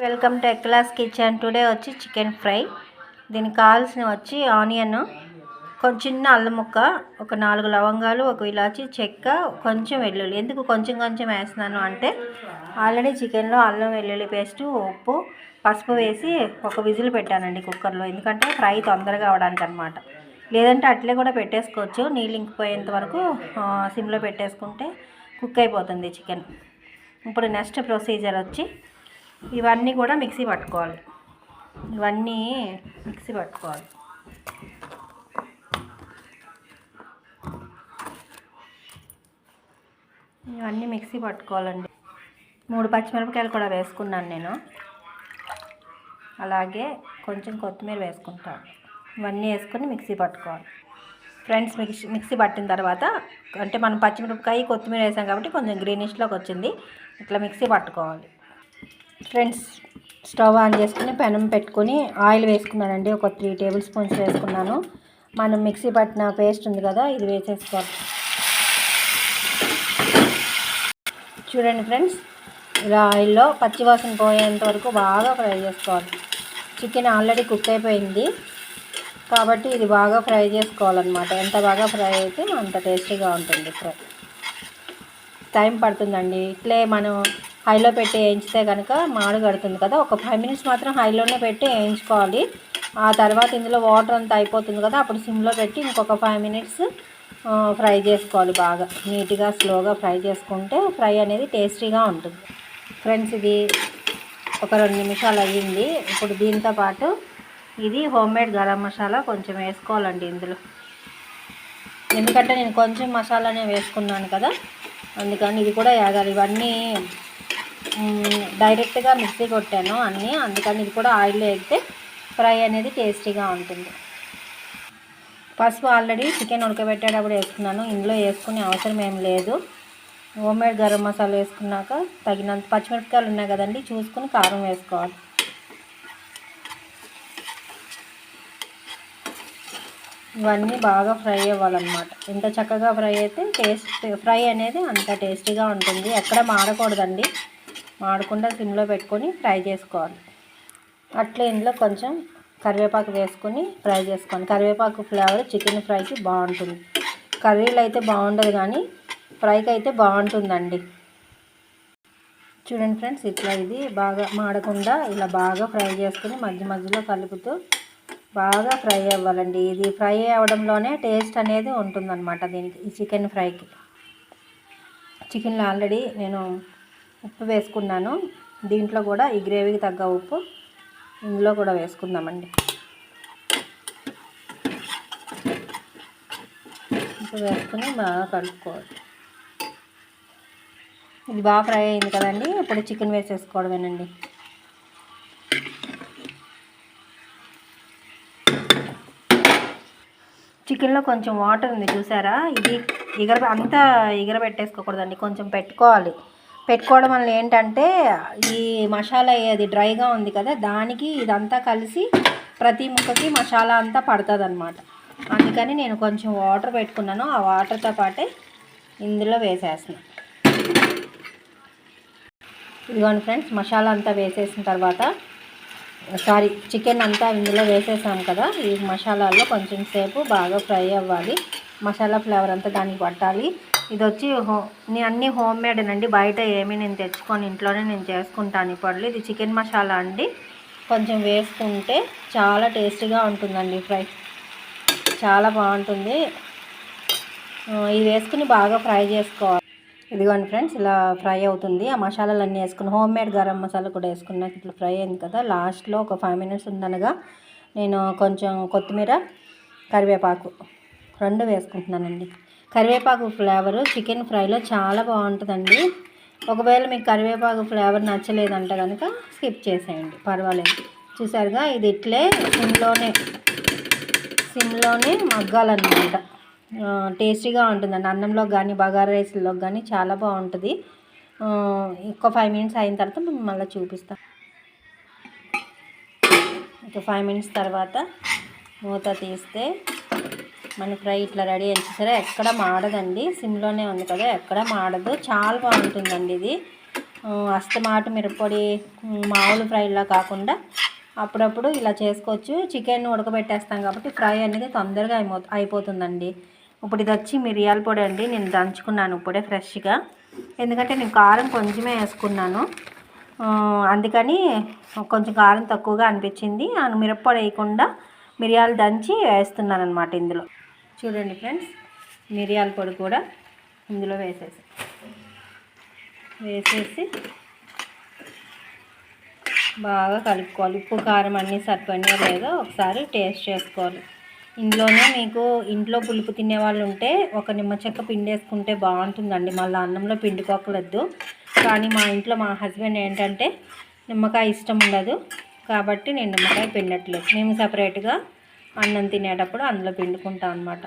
Welcome to A class kitchen. Today వచ్చి chicken fry. దీనికి కావాల్సినవి వచ్చి ఆనియన్, కొంచెం చిన్న అల్లం ముక్క, ఒక 4 లవంగాలు, ఒక ఇలాచి, చెక్క, కొంచెం వెల్లుల్లి. ఎందుకు కొంచెం వేస్తున్నాను అంటే ఆల్రెడీ చికెన్లో అల్లం వెల్లుల్లి పేస్టు, ఉప్పు, పసుపు వేసి ఒక విజిల్ పెట్టానండి కుక్కర్లో. ఎందుకంటే ఫ్రై తొందరగా అవడానికి అనమాట. లేదంటే అట్లే కూడా పెట్టేసుకోవచ్చు. నీళ్ళు ఇంకిపోయేంత వరకు సిమ్లో పెట్టేసుకుంటే కుక్ అయిపోతుంది చికెన్. ఇప్పుడు నెక్స్ట్ ప్రొసీజర్ వచ్చి ఇవన్నీ కూడా మిక్సీ పట్టుకోవాలి. ఇవన్నీ మిక్సీ పట్టుకోవాలండి. 3 పచ్చిమిరపకాయలు కూడా వేసుకున్నాను నేను. అలాగే కొంచెం కొత్తిమీర వేసుకుంటాను. ఇవన్నీ వేసుకొని మిక్సీ పట్టుకోవాలి ఫ్రెండ్స్. మిక్సీ పట్టిన తర్వాత అంటే మనం పచ్చిమిరపకాయ కొత్తిమీర వేసాం కాబట్టి కొంచెం గ్రీనిష్లోకి వచ్చింది. ఇట్లా మిక్సీ పట్టుకోవాలి ఫ్రెండ్స్. స్టవ్ ఆన్ చేసుకుని పెనం పెట్టుకొని ఆయిల్ వేసుకున్నానండి. ఒక 3 టేబుల్ స్పూన్స్ వేసుకున్నాను. మనం మిక్సీ పట్టిన పేస్ట్ ఉంది కదా, ఇది వేసేసుకోవాలి. చూడండి ఫ్రెండ్స్, ఇలా ఆయిల్లో పచ్చివాసన పోయేంత వరకు బాగా ఫ్రై చేసుకోవాలి. చికెన్ ఆల్రెడీ కుక్ అయిపోయింది కాబట్టి ఇది బాగా ఫ్రై చేసుకోవాలన్నమాట. ఎంత బాగా ఫ్రై అయితే అంత టేస్టీగా ఉంటుంది ఫ్రై. టైం పడుతుందండి. ఇట్లే మనం హైలో పెట్టి వేయించితే కనుక మాడు కడుతుంది కదా. ఒక 5 మినిట్స్ మాత్రం హైలోనే పెట్టి వేయించుకోవాలి. ఆ తర్వాత ఇందులో వాటర్ అంతా అయిపోతుంది కదా, అప్పుడు సిమ్లో పెట్టి ఇంకొక 5 మినిట్స్ ఫ్రై చేసుకోవాలి. బాగా నీట్గా స్లోగా ఫ్రై చేసుకుంటే ఫ్రై అనేది టేస్టీగా ఉంటుంది ఫ్రెండ్స్. ఇది ఒక 2 నిమిషాలు అయ్యింది. ఇప్పుడు దీంతో పాటు ఇది హోమ్మేడ్ గరం మసాలా కొంచెం వేసుకోవాలండి ఇందులో. ఎందుకంటే నేను కొంచెం మసాలానే వేసుకున్నాను కదా, అందుకని ఇది కూడా వేగాలి. ఇవన్నీ డైరెక్ట్గా మిక్సీ కొట్టాను అన్నీ, అందుకని ఇది కూడా ఆయిల్లో వేగితే ఫ్రై అనేది టేస్టీగా ఉంటుంది. పసుపు ఆల్రెడీ చికెన్ ఉడకబెట్టేటప్పుడు వేసుకున్నాను. ఇందులో వేసుకునే అవసరం ఏం లేదు. హోమ్మేడ్ గరం మసాలా వేసుకున్నాక తగినంత పచ్చిమిరపకాయలు ఉన్నాయి కదండి, చూసుకుని కారం వేసుకోవాలి. ఇవన్నీ బాగా ఫ్రై అవ్వాలన్నమాట. ఎంత చక్కగా ఫ్రై అయితే ఫ్రై అనేది అంత టేస్టీగా ఉంటుంది. ఎక్కడ మాడకూడదండి. మాడకుండా సిమ్లో పెట్టుకొని ఫ్రై చేసుకోవాలి. అట్లే ఇందులో కొంచెం కరివేపాకు వేసుకొని ఫ్రై చేసుకోండి. కరివేపాకు ఫ్లేవర్ చికెన్ ఫ్రైకి బాగుంటుంది. కర్రీలు అయితే బాగుండదు కానీ ఫ్రైకి అయితే బాగుంటుందండి. చూడండి ఫ్రెండ్స్, ఇట్లా ఇది బాగా మాడకుండా ఇలా బాగా ఫ్రై చేసుకుని మధ్యలో కలుపుతూ బాగా ఫ్రై అవ్వాలండి. ఇది ఫ్రై అవ్వడంలోనే టేస్ట్ అనేది ఉంటుందన్నమాట దీనికి, ఈ చికెన్ ఫ్రైకి. చికెన్లో ఆల్రెడీ నేను ఉప్పు వేసుకున్నాను. దీంట్లో కూడా ఈ గ్రేవీకి తగ్గ ఉప్పు ఇందులో కూడా వేసుకుందామండి. ఉప్పు వేసుకుని బాగా కలుపుకోవాలి. ఇది బాగా ఫ్రై అయింది కదండి. ఇప్పుడు చికెన్ వేసేసుకోవడమేనండి. చికెన్లో కొంచెం వాటర్ ఉంది చూసారా. ఇది అంతా ఎగరబెట్టేసుకోకూడదండి, కొంచెం పెట్టుకోవడం వల్ల ఏంటంటే ఈ మసాలా అది డ్రైగా ఉంది కదా, దానికి ఇదంతా కలిసి ప్రతి ముక్కకి మసాలా అంతా పడుతుంది అనమాట. అందుకని నేను కొంచెం వాటర్ పెట్టుకున్నాను. ఆ వాటర్తో పాటే ఇందులో వేసేస్తున్నాను. ఇదిగోండి ఫ్రెండ్స్, మసాలా అంతా వేసేసిన తర్వాత చికెన్ అంతా ఇందులో వేసేసాం కదా, ఈ మసాలాల్లో కొంచెం సేపు బాగా ఫ్రై అవ్వాలి. మసాలా ఫ్లేవర్ అంతా దానికి పట్టాలి. ఇది వచ్చి అన్నీ హోమ్ మేడ్ అండి. బయట ఏమీ నేను తెచ్చుకొని ఇంట్లోనే నేను చేసుకుంటాను ఈ పొడులు. ఇది చికెన్ మసాలా అండి. కొంచెం వేసుకుంటే చాలా టేస్టీగా ఉంటుందండి ఫ్రై, చాలా బాగుంటుంది. ఇది వేసుకుని బాగా ఫ్రై చేసుకోవాలి. ఇదిగోండి ఫ్రెండ్స్, ఇలా ఫ్రై అవుతుంది. ఆ మసాలాలన్నీ వేసుకుని హోమ్ మేడ్ గరం మసాలా కూడా వేసుకున్నాక ఇట్లా ఫ్రై అయింది కదా. లాస్ట్లో ఒక 5 మినిట్స్ ఉందనగా నేను కొంచెం కొత్తిమీర, కరివేపాకు 2 వేసుకుంటున్నానండి. కరివేపాకు ఫ్లేవరు చికెన్ ఫ్రైలో చాలా బాగుంటుందండి. ఒకవేళ మీకు కరివేపాకు ఫ్లేవర్ నచ్చలేదంటే కనుక స్కిప్ చేసేయండి, పర్వాలేదు. చూసారుగా, ఇది ఇట్లే సిమ్లోనే మగ్గాలన్నమాట. టేస్టీగా ఉంటుందండి. అన్నంలో కానీ బగారా రైస్లో కానీ చాలా బాగుంటుంది. ఇంకో 5 మినిట్స్ అయిన తర్వాత మేము మళ్ళీ చూపిస్తాం. ఒక 5 మినిట్స్ తర్వాత మూత తీస్తే మన ఫ్రై ఇట్లా రెడీ అయింది. సరే, ఎక్కడ మాడదండి. సిమ్లోనే ఉంది కదా, ఎక్కడ మాడదు. చాలా బాగుంటుందండి ఇది. అస్తమాట మిరప్పొడి మామూలు ఫ్రైలా కాకుండా అప్పుడప్పుడు ఇలా చేసుకోవచ్చు. చికెన్ ఉడకబెట్టేస్తాం కాబట్టి ఫ్రై అనేది తొందరగా అయిపోతుందండి. ఇప్పుడు ఇది వచ్చి మిరియాల పొడి అండి. నేను దంచుకున్నాను ఇప్పుడే ఫ్రెష్గా, ఎందుకంటే నేను కారం కొంచెమే వేసుకున్నాను, అందుకని కొంచెం కారం తక్కువగా అనిపించింది. మిరప్పొడి వేయకుండా మిరియాలు దంచి వేస్తున్నాను అనమాట ఇందులో. చూడండి ఫ్రెండ్స్, మిరియాల పొడి కూడా ఇందులో వేసేసి బాగా కలుపుకోవాలి. ఉప్పు కారం అన్నీ సరిపోయినాయో లేదో ఒకసారి టేస్ట్ చేసుకోవాలి. ఇందులోనే మీకు ఇంట్లో పులుపు తినే వాళ్ళు ఉంటే ఒక నిమ్మ చెక్క పిండేసుకుంటే బాగుంటుందండి. మళ్ళీ అన్నంలో పిండుకోకలేదు. కానీ మా ఇంట్లో మా హస్బెండ్ ఏంటంటే నిమ్మకాయ ఇష్టం ఉండదు కాబట్టి నేను నిమ్మకాయ పిండట్లేదు. మేము సపరేట్గా అన్నం తినేటప్పుడు అందులో పిండుకుంటాం అన్నమాట.